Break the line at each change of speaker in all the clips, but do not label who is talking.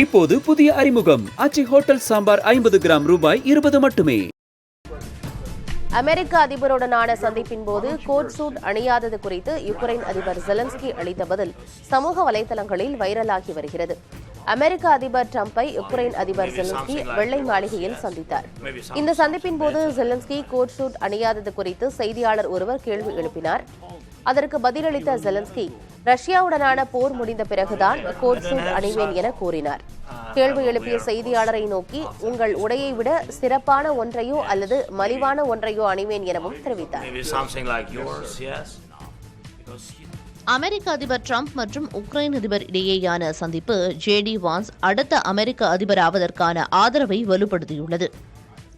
இப்போது புதிய அறிமுகம் ஆச்சி ஹோட்டல் சாம்பார் 50 கிராம் ரூபாய் 20 மட்டுமே.
அமெரிக்க அதிபருடனான சந்திப்பின் போது கோட் சூட் அணியாதது குறித்து யுக்ரைன் அதிபர் ஜெலன்ஸ்கி அளித்த பதில் சமூக வலைதளங்களில் வைரலாகி வருகிறது. அமெரிக்க அதிபர் டிரம்பை யுக்ரைன் அதிபர் ஜெலன்ஸ்கி வெள்ளை மாளிகையில் சந்தித்தார். இந்த சந்திப்பின் போது ஜெலன்ஸ்கி கோட் சூட் அணியாதது குறித்து செய்தியாளர் ஒருவர் கேள்வி எழுப்பினார். அதற்கு பதிலளித்த ஜெலன்ஸ்கி ரஷ்யாவுடனான போர் முடிந்த பிறகுதான் கோட் சூட் அணிவேன் என கூறினார். கேள்வி எழுப்பிய செய்தியாளரை நோக்கி உங்கள் உடையை விட சிறப்பான ஒன்றையோ அல்லது மலிவான ஒன்றையோ அணிவேன் எனவும் தெரிவித்தார்.
அமெரிக்க அதிபர் டிரம்ப் மற்றும் உக்ரைன் அதிபர் இடையேயான சந்திப்பு ஜேடி வான்ஸ் அடுத்த அமெரிக்க அதிபர் ஆவதற்கான ஆதரவை வலுப்படுத்தியுள்ளது.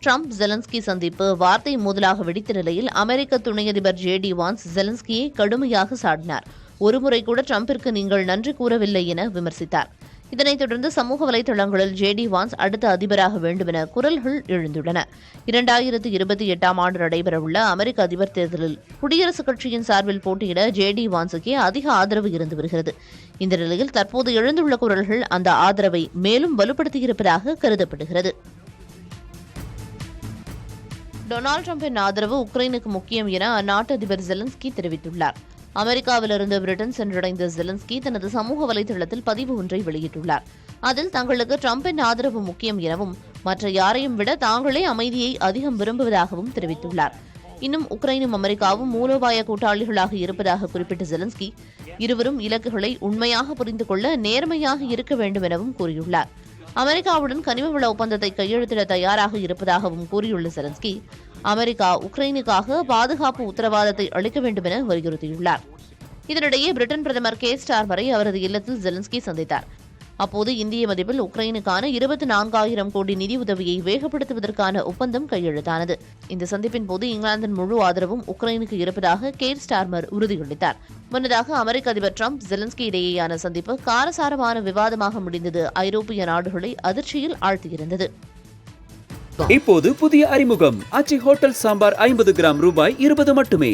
டிரம்ப் ஜெலன்ஸ்கி சந்திப்பு வார்த்தை மோதலாக வெடித்த நிலையில் அமெரிக்க துணை அதிபர் ஜேடி வான்ஸ் ஜெலன்ஸ்கியை கடுமையாக சாடினார். ஒருமுறை கூட டிரம்பிற்கு நீங்கள் நன்றி கூறவில்லை என விமர்சித்தார். இதனைத் தொடர்ந்து சமூக வலைதளங்களில் ஜேடி வான்ஸ் அடுத்த அதிபராக வேண்டுமென குரல்கள் எழுந்துள்ளன. 2028 ஆண்டு நடைபெறவுள்ள அமெரிக்க அதிபர் தேர்தலில் குடியரசுக் கட்சியின் சார்பில் போட்டியிட ஜேடி வான்ஸுக்கே அதிக ஆதரவு இருந்து வருகிறது. இந்த நிலையில் தற்போது எழுந்துள்ள குரல்கள் அந்த ஆதரவை மேலும் வலுப்படுத்தியிருப்பதாக கருதப்படுகிறது. டொனால்டு டிரம்பின் ஆதரவு உக்ரைனுக்கு முக்கியம் என அந்நாட்டு அதிபர் ஜெலன்ஸ்கி தெரிவித்துள்ளார். அமெரிக்காவிலிருந்து பிரிட்டன் சென்றடைந்த ஜெலன்ஸ்கி தனது சமூக வலைதளத்தில் பதிவு ஒன்றை வெளியிட்டுள்ளார். அதில் தங்களுக்கு டிரம்பின் ஆதரவு முக்கியம் எனவும் மற்ற யாரையும் விட தாங்களே அமைதியை அதிகம் விரும்புவதாகவும் தெரிவித்துள்ளார். இன்னும் உக்ரைனும் அமெரிக்காவும் மூலோபாய கூட்டாளிகளாக இருப்பதாக குறிப்பிட்ட ஜெலன்ஸ்கி இருவரும் இலக்குகளை உண்மையாக புரிந்து கொள்ள நேர்மையாக இருக்க வேண்டும் எனவும் கூறியுள்ளார். அமெரிக்காவுடன் கனிமவள ஒப்பந்தத்தை கையெழுத்திட தயாராக இருப்பதாகவும் கூறியுள்ள ஜெலன்ஸ்கி அமெரிக்கா உக்ரைனுக்காக பாதுகாப்பு உத்தரவாதத்தை அளிக்க வேண்டும் என வலியுறுத்தியுள்ளார். இதனிடையே பிரிட்டன் பிரதமர் கே ஸ்டார்மரை அவரது இல்லத்தில் ஜெலன்ஸ்கி சந்தித்தார். அப்போது இந்திய மதிப்பில் உக்ரைனுக்கான 24,000 கோடி நிதி உதவியை வேகப்படுத்துவதற்கான ஒப்பந்தம் கையெழுத்தானது. இந்த சந்திப்பின் போது இங்கிலாந்தின் முழு ஆதரவும் உக்ரைனுக்கு இருப்பதாக கேர் ஸ்டார்மர் உறுதியளித்தார். முன்னதாக அமெரிக்க அதிபர் டிரம்ப் ஜெலன்ஸ்கி இடையேயான சந்திப்பு காரசாரமான விவாதமாக முடிந்தது ஐரோப்பிய நாடுகளை அதிர்ச்சியில் ஆழ்த்தியிருந்தது.
இப்போது புதிய அறிமுகம் ஆச்சி ஹோட்டல் சாம்பார் 50 கிராம் ரூபாய் 20 மட்டுமே.